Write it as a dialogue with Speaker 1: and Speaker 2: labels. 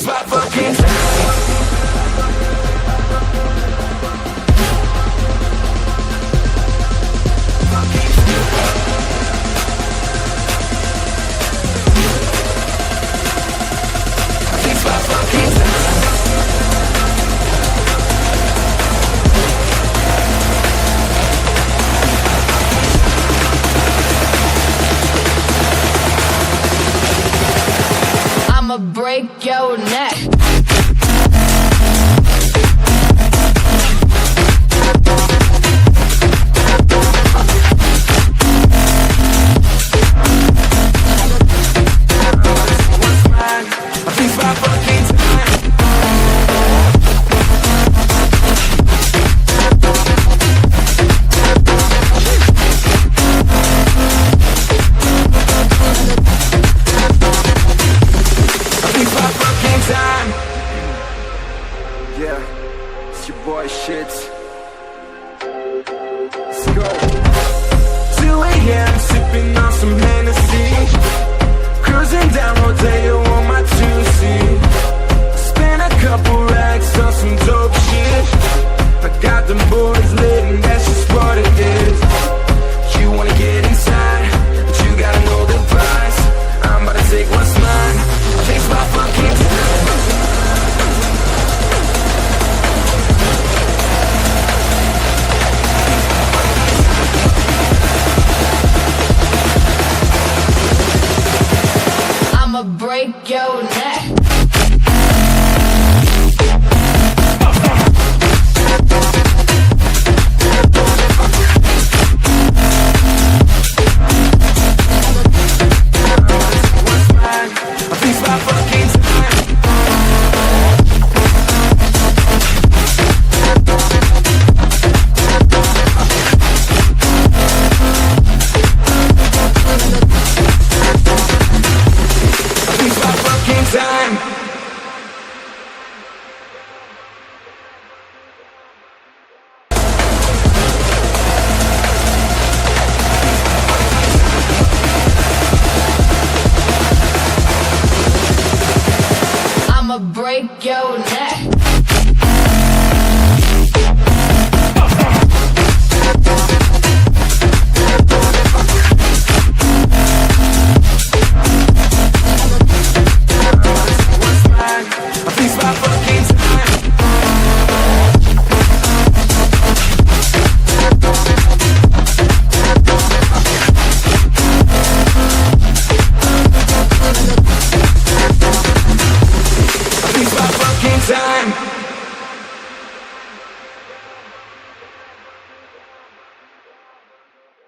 Speaker 1: my fucking time. It's my fucking time.
Speaker 2: I'ma break your neck.
Speaker 1: It's my fucking time. It's my fucking time.
Speaker 3: Yeah, it's your boy Shits. Let's go.
Speaker 1: 2 a.m. sipping on some Hennessy, cruising down Rodeo on my 2C. Spent a couple racks on some dope shit. I got them boys lit and that's just what it is. You wanna get inside, but you gotta know the price. I'm about to take what's mine. Takes my fucking time.
Speaker 2: I'ma break your neck.
Speaker 1: What's mine? It's my fucking time. It's my fucking time.
Speaker 2: I'ma break your neck.
Speaker 1: What's mine? It's my fucking time. It's my fucking time.